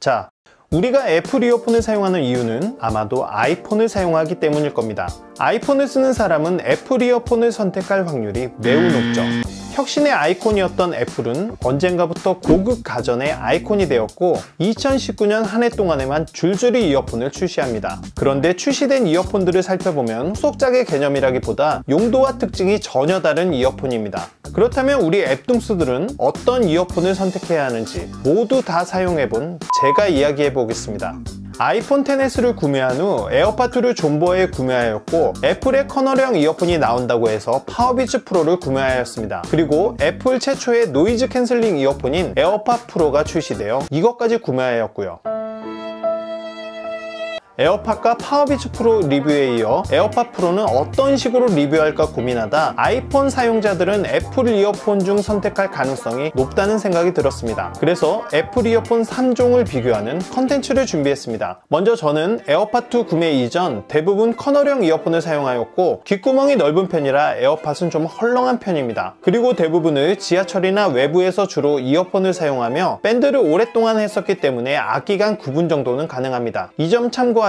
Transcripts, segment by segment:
자, 우리가 애플 이어폰을 사용하는 이유는 아마도 아이폰을 사용하기 때문일 겁니다. 아이폰을 쓰는 사람은 애플 이어폰을 선택할 확률이 매우 높죠. 혁신의 아이콘이었던 애플은 언젠가부터 고급 가전의 아이콘이 되었고 2019년 한 해 동안에만 줄줄이 이어폰을 출시합니다. 그런데 출시된 이어폰들을 살펴보면 후속작의 개념이라기보다 용도와 특징이 전혀 다른 이어폰입니다. 그렇다면 우리 앱둥스들은 어떤 이어폰을 선택해야 하는지 모두 다 사용해본 제가 이야기해보겠습니다. 아이폰 XS를 구매한 후 에어팟2를 존버해 구매하였고 애플의 커널형 이어폰이 나온다고 해서 파워비츠 프로를 구매하였습니다. 그리고 애플 최초의 노이즈 캔슬링 이어폰인 에어팟 프로가 출시되어 이것까지 구매하였고요. 에어팟과 파워비츠 프로 리뷰에 이어 에어팟 프로는 어떤 식으로 리뷰할까 고민하다 아이폰 사용자들은 애플 이어폰 중 선택할 가능성이 높다는 생각이 들었습니다. 그래서 애플 이어폰 3종을 비교하는 컨텐츠를 준비했습니다. 먼저 저는 에어팟2 구매 이전 대부분 커널형 이어폰을 사용하였고 귓구멍이 넓은 편이라 에어팟은 좀 헐렁한 편입니다. 그리고 대부분을 지하철이나 외부에서 주로 이어폰을 사용하며 밴드를 오랫동안 했었기 때문에 악기간 구분 정도는 가능합니다. 이 점 참고하시어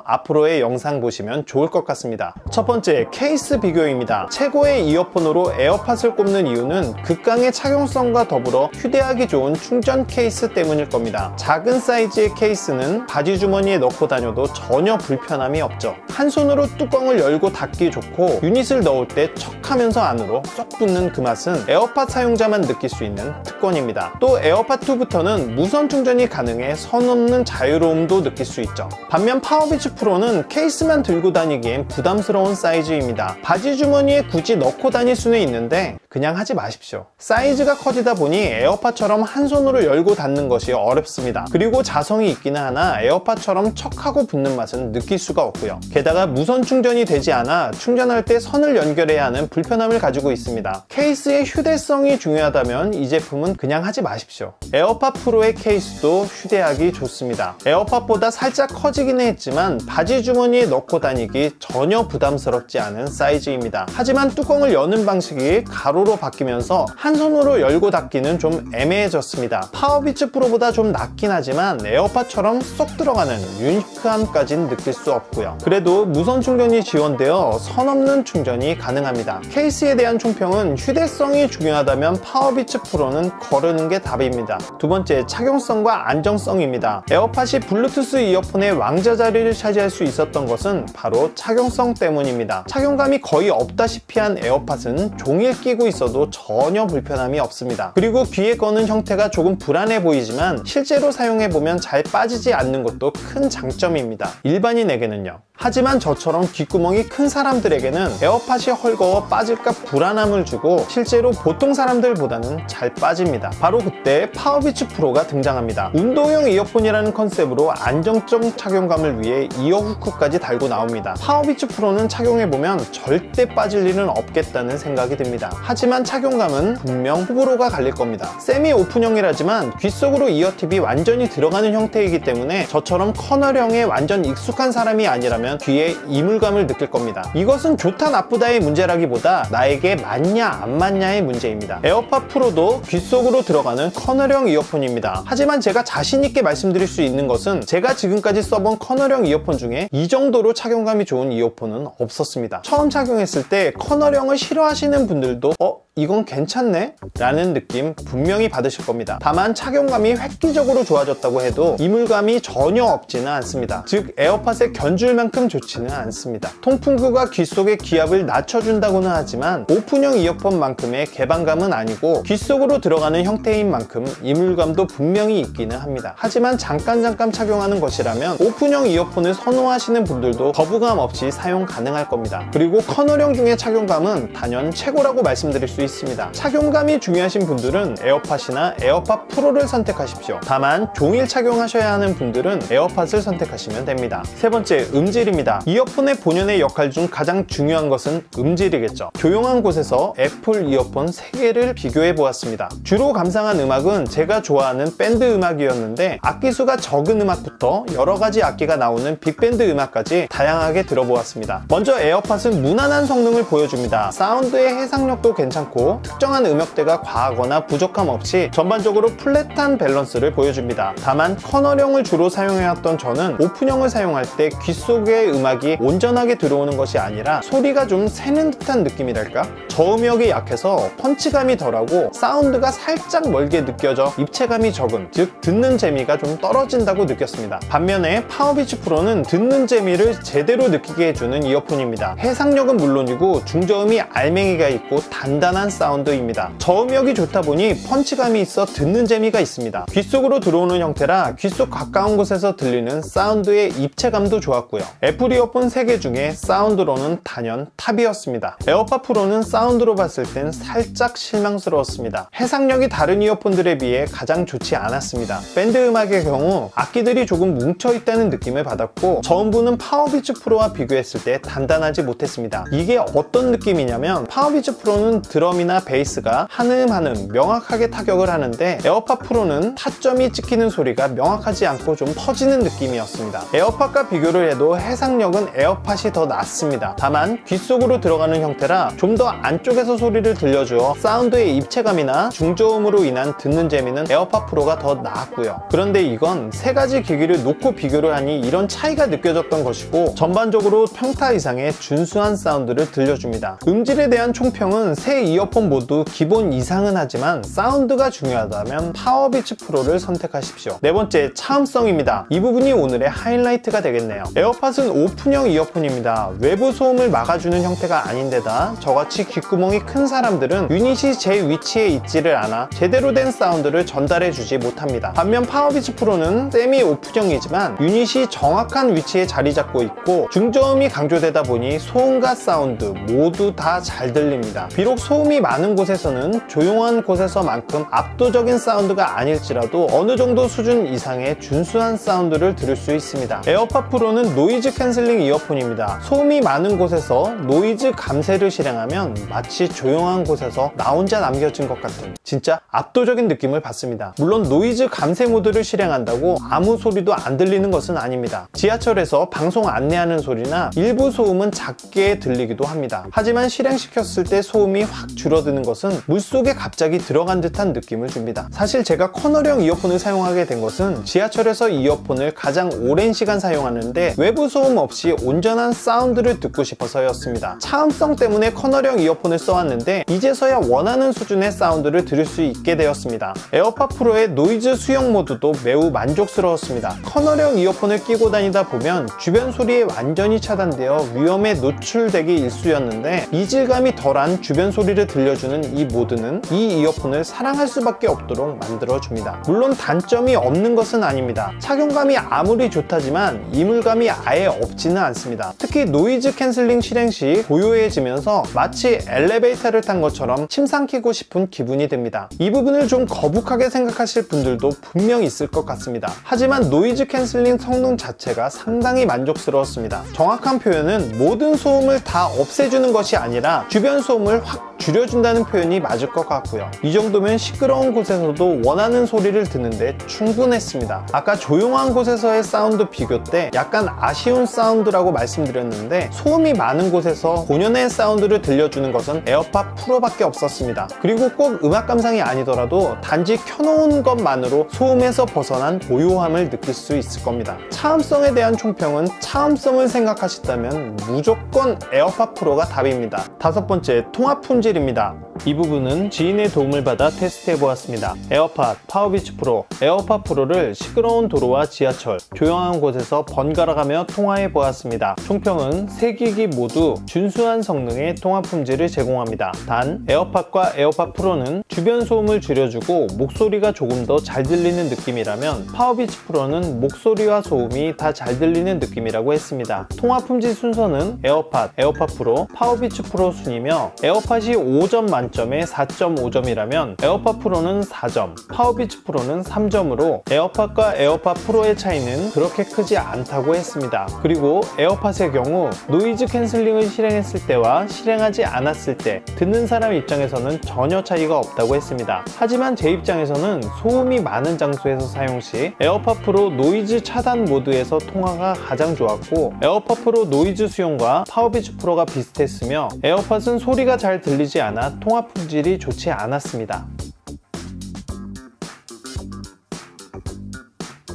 앞으로의 영상 보시면 좋을 것 같습니다. 첫 번째, 케이스 비교입니다. 최고의 이어폰으로 에어팟을 꼽는 이유는 극강의 착용성과 더불어 휴대하기 좋은 충전 케이스 때문일 겁니다. 작은 사이즈의 케이스는 바지 주머니에 넣고 다녀도 전혀 불편함이 없죠. 한 손으로 뚜껑을 열고 닫기 좋고 유닛을 넣을 때 척하면서 안으로 쏙 붙는 그 맛은 에어팟 사용자만 느낄 수 있는 특권입니다. 또 에어팟2부터는 무선 충전이 가능해 선 없는 자유로움도 느낄 수 있죠. 반면 파워비츠 프로는 케이스만 들고 다니기엔 부담스러운 사이즈입니다. 바지 주머니에 굳이 넣고 다닐 수는 있는데 그냥 하지 마십시오. 사이즈가 커지다 보니 에어팟처럼 한 손으로 열고 닫는 것이 어렵습니다. 그리고 자성이 있기는 하나 에어팟처럼 척하고 붙는 맛은 느낄 수가 없고요. 게다가 무선 충전이 되지 않아 충전할 때 선을 연결해야 하는 불편함을 가지고 있습니다. 케이스의 휴대성이 중요하다면 이 제품은 그냥 하지 마십시오. 에어팟 프로의 케이스도 휴대하기 좋습니다. 에어팟보다 살짝 커지긴 했지만 바지 주머니에 넣고 다니기 전혀 부담스럽지 않은 사이즈입니다. 하지만 뚜껑을 여는 방식이 가로로 바뀌면서 한 손으로 열고 닫기는 좀 애매해졌습니다. 파워비츠 프로보다 좀 낫긴 하지만 에어팟처럼 쏙 들어가는 유니크함까진 느낄 수 없고요. 그래도 무선 충전이 지원되어 선 없는 충전이 가능합니다. 케이스에 대한 총평은 휴대성이 중요하다면 파워비츠 프로는 거르는 게 답입니다. 두 번째, 착용성과 안정성입니다. 에어팟이 블루투스 이어폰의 왕자 자리를 차지할 수 있었던 것은 바로 착용성 때문입니다. 착용감이 거의 없다시피 한 에어팟은 종일 끼고 있어도 전혀 불편함이 없습니다. 그리고 귀에 거는 형태가 조금 불안해 보이지만 실제로 사용해보면 잘 빠지지 않는 것도 큰 장점입니다. 일반인에게는요. 하지만 저처럼 귓구멍이 큰 사람들에게는 에어팟이 헐거워 빠질까 불안함을 주고 실제로 보통 사람들보다는 잘 빠집니다. 바로 그때 파워비츠 프로가 등장합니다. 운동용 이어폰이라는 컨셉으로 안정적 착용감을 위해 이어 후크까지 달고 나옵니다. 파워비츠 프로는 착용해보면 절대 빠질 일은 없겠다는 생각이 듭니다. 하지만 착용감은 분명 호불호가 갈릴 겁니다. 세미 오픈형이라지만 귀 속으로 이어팁이 완전히 들어가는 형태이기 때문에 저처럼 커널형에 완전 익숙한 사람이 아니라면 귀에 이물감을 느낄 겁니다. 이것은 좋다 나쁘다의 문제라기보다 나에게 맞냐 안 맞냐의 문제입니다. 에어팟 프로도 귀 속으로 들어가는 커널형 이어폰입니다. 하지만 제가 자신있게 말씀드릴 수 있는 것은 제가 지금까지 써본 커널형 이어폰 중에 이 정도로 착용감이 좋은 이어폰은 없었습니다. 처음 착용했을 때 커널형을 싫어하시는 분들도 이건 괜찮네? 라는 느낌 분명히 받으실 겁니다. 다만 착용감이 획기적으로 좋아졌다고 해도 이물감이 전혀 없지는 않습니다. 즉 에어팟에 견줄 만큼 좋지는 않습니다. 통풍구가 귀 속의 기압을 낮춰준다고는 하지만 오픈형 이어폰만큼의 개방감은 아니고 귀 속으로 들어가는 형태인 만큼 이물감도 분명히 있기는 합니다. 하지만 잠깐 착용하는 것이라면 오픈형 이어폰을 선호하시는 분들도 거부감 없이 사용 가능할 겁니다. 그리고 커널형 중에 착용감은 단연 최고라고 말씀드릴 수 있습니다. 착용감이 중요하신 분들은 에어팟이나 에어팟 프로를 선택하십시오. 다만 종일 착용하셔야 하는 분들은 에어팟을 선택하시면 됩니다. 세 번째, 음질입니다. 이어폰의 본연의 역할 중 가장 중요한 것은 음질이겠죠. 조용한 곳에서 애플 이어폰 3개를 비교해 보았습니다. 주로 감상한 음악은 제가 좋아하는 밴드 음악이었는데 악기수가 적은 음악부터 여러가지 악기가 나오는 빅밴드 음악까지 다양하게 들어보았습니다. 먼저 에어팟은 무난한 성능을 보여줍니다. 사운드의 해상력도 괜찮고 않고 특정한 음역대가 과하거나 부족함 없이 전반적으로 플랫한 밸런스를 보여줍니다. 다만 커널형을 주로 사용해왔던 저는 오픈형을 사용할 때 귀 속의 음악이 온전하게 들어오는 것이 아니라 소리가 좀 새는 듯한 느낌이랄까? 저음역이 약해서 펀치감이 덜하고 사운드가 살짝 멀게 느껴져 입체감이 적은, 즉 듣는 재미가 좀 떨어진다고 느꼈습니다. 반면에 파워비치 프로는 듣는 재미를 제대로 느끼게 해주는 이어폰입니다. 해상력은 물론이고 중저음이 알맹이가 있고 단단한 사운드입니다. 저음역이 좋다 보니 펀치감이 있어 듣는 재미가 있습니다. 귀 속으로 들어오는 형태라 귀 속 가까운 곳에서 들리는 사운드의 입체감도 좋았고요. 애플 이어폰 3개 중에 사운드로는 단연 탑이었습니다. 에어팟 프로는 사운드로 봤을 땐 살짝 실망스러웠습니다. 해상력이 다른 이어폰들에 비해 가장 좋지 않았습니다. 밴드 음악의 경우 악기들이 조금 뭉쳐있다는 느낌을 받았고 저음부는 파워비치 프로와 비교했을 때 단단하지 못했습니다. 이게 어떤 느낌이냐면 파워비치 프로는 드럼이나 베이스가 한음한음 명확하게 타격을 하는데 에어팟 프로는 타점이 찍히는 소리가 명확하지 않고 좀 퍼지는 느낌이었습니다. 에어팟과 비교를 해도 해상력은 에어팟이 더 낫습니다. 다만 귀 속으로 들어가는 형태라 좀 더 안쪽에서 소리를 들려주어 사운드의 입체감이나 중저음으로 인한 듣는 재미는 에어팟 프로가 더 나았고요. 그런데 이건 세 가지 기기를 놓고 비교를 하니 이런 차이가 느껴졌던 것이고 전반적으로 평타 이상의 준수한 사운드를 들려줍니다. 음질에 대한 총평은 새 이어폰 모두 기본 이상은 하지만 사운드가 중요하다면 파워비치 프로를 선택하십시오. 네 번째, 차음성입니다. 이 부분이 오늘의 하이라이트가 되겠네요. 에어팟은 오픈형 이어폰입니다. 외부 소음을 막아주는 형태가 아닌데다 저같이 귓구멍이 큰 사람들은 유닛이 제 위치에 있지를 않아 제대로 된 사운드를 전달해주지 못합니다. 반면 파워비치 프로는 세미 오픈형이지만 유닛이 정확한 위치에 자리 잡고 있고 중저음이 강조되다 보니 소음과 사운드 모두 다 잘 들립니다. 비록 소음이 많은 곳에서는 조용한 곳에서만큼 압도적인 사운드가 아닐지라도 어느 정도 수준 이상의 준수한 사운드를 들을 수 있습니다. 에어팟 프로는 노이즈 캔슬링 이어폰입니다. 소음이 많은 곳에서 노이즈 감쇄를 실행하면 마치 조용한 곳에서 나 혼자 남겨진 것 같은 진짜 압도적인 느낌을 받습니다. 물론 노이즈 감쇄 모드를 실행한다고 아무 소리도 안 들리는 것은 아닙니다. 지하철에서 방송 안내하는 소리나 일부 소음은 작게 들리기도 합니다. 하지만 실행시켰을 때 소음이 확 줄어드는 것은 물속에 갑자기 들어간 듯한 느낌을 줍니다. 사실 제가 커널형 이어폰을 사용하게 된 것은 지하철에서 이어폰을 가장 오랜 시간 사용하는데 외부 소음 없이 온전한 사운드를 듣고 싶어서였습니다. 차음성 때문에 커널형 이어폰을 써왔는데 이제서야 원하는 수준의 사운드를 들을 수 있게 되었습니다. 에어팟 프로의 노이즈 수용 모드도 매우 만족스러웠습니다. 커널형 이어폰을 끼고 다니다 보면 주변 소리에 완전히 차단되어 위험에 노출되기 일쑤였는데 이질감이 덜한 주변 소리를 들려주는 이 모드는 이 이어폰을 사랑할 수밖에 없도록 만들어줍니다. 물론 단점이 없는 것은 아닙니다. 착용감이 아무리 좋다지만 이물감이 아예 없지는 않습니다. 특히 노이즈 캔슬링 실행 시 고요해지면서 마치 엘리베이터를 탄 것처럼 침 삼키고 싶은 기분이 듭니다. 이 부분을 좀 거북하게 생각하실 분들도 분명 있을 것 같습니다. 하지만 노이즈 캔슬링 성능 자체가 상당히 만족스러웠습니다. 정확한 표현은 모든 소음을 다 없애주는 것이 아니라 주변 소음을 확 줄여준다는 표현이 맞을 것 같고요. 이 정도면 시끄러운 곳에서도 원하는 소리를 듣는데 충분했습니다. 아까 조용한 곳에서의 사운드 비교 때 약간 아쉬운 사운드라고 말씀드렸는데 소음이 많은 곳에서 본연의 사운드를 들려주는 것은 에어팟 프로밖에 없었습니다. 그리고 꼭 음악 감상이 아니더라도 단지 켜놓은 것만으로 소음에서 벗어난 고요함을 느낄 수 있을 겁니다. 차음성에 대한 총평은 차음성을 생각하신다면 무조건 에어팟 프로가 답입니다. 다섯 번째, 통합 품질입니다. 이 부분은 지인의 도움을 받아 테스트해보았습니다. 에어팟, 파워비치 프로, 에어팟 프로를 시끄러운 도로와 지하철, 조용한 곳에서 번갈아가며 통화해보았습니다. 총평은 세 기기 모두 준수한 성능의 통합 품질을 제공합니다. 단, 에어팟과 에어팟 프로는 주변 소음을 줄여주고 목소리가 조금 더 잘 들리는 느낌이라면 파워비치 프로는 목소리와 소음이 다 잘 들리는 느낌이라고 했습니다. 통합 품질 순서는 에어팟, 에어팟 프로, 파워비치 프로 순이며 에어팟이 5점 만점에 4.5점이라면 에어팟 프로는 4점, 파워비치 프로는 3점으로 에어팟과 에어팟 프로의 차이는 그렇게 크지 않다고 했습니다. 그리고 에어팟의 경우 노이즈 캔슬링을 실행했을 때와 실행하지 않았을 때 듣는 사람 입장에서는 전혀 차이가 없다고 했습니다. 하지만 제 입장에서는 소음이 많은 장소에서 사용 시 에어팟 프로 노이즈 차단 모드에서 통화가 가장 좋았고 에어팟 프로 노이즈 수용과 파워비치 프로가 비슷했으며 에어팟은 소리가 잘 들리지 않아 통화 통화 품질이 좋지 않았습니다.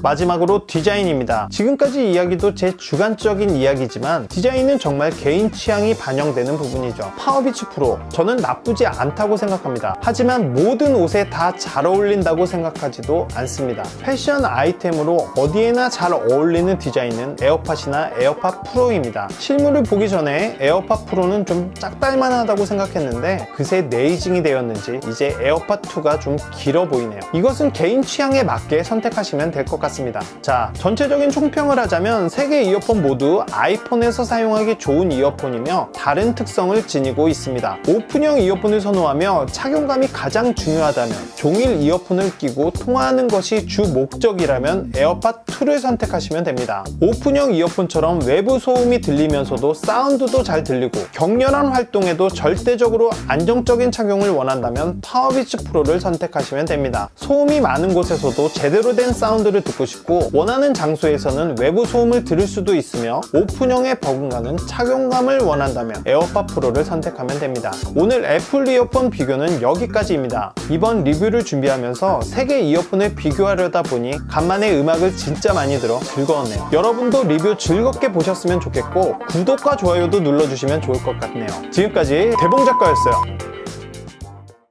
마지막으로 디자인입니다. 지금까지 이야기도 제 주관적인 이야기지만 디자인은 정말 개인 취향이 반영되는 부분이죠. 파워비치 프로, 저는 나쁘지 않다고 생각합니다. 하지만 모든 옷에 다 잘 어울린다고 생각하지도 않습니다. 패션 아이템으로 어디에나 잘 어울리는 디자인은 에어팟이나 에어팟 프로입니다. 실물을 보기 전에 에어팟 프로는 좀 짝달만하다고 생각했는데 그새 네이징이 되었는지 이제 에어팟 2가 좀 길어 보이네요. 이것은 개인 취향에 맞게 선택하시면 될 것 같습니다. 자, 전체적인 총평을 하자면 세 개 이어폰 모두 아이폰에서 사용하기 좋은 이어폰이며 다른 특성을 지니고 있습니다. 오픈형 이어폰을 선호하며 착용감이 가장 중요하다면, 종일 이어폰을 끼고 통화하는 것이 주 목적이라면 에어팟 2를 선택하시면 됩니다. 오픈형 이어폰처럼 외부 소음이 들리면서도 사운드도 잘 들리고 격렬한 활동에도 절대적으로 안정적인 착용을 원한다면 파워비치 프로를 선택하시면 됩니다. 소음이 많은 곳에서도 제대로 된 사운드를 듣고 싶고 원하는 장소에서는 외부 소음을 들을 수도 있으며 오픈형에 버금가는 착용감을 원한다면 에어팟 프로를 선택하면 됩니다. 오늘 애플 이어폰 비교는 여기까지입니다. 이번 리뷰를 준비하면서 세 개 이어폰을 비교하려다 보니 간만에 음악을 진짜 많이 들어 즐거웠네요. 여러분도 리뷰 즐겁게 보셨으면 좋겠고 구독과 좋아요도 눌러주시면 좋을 것 같네요. 지금까지 대봉작가였어요.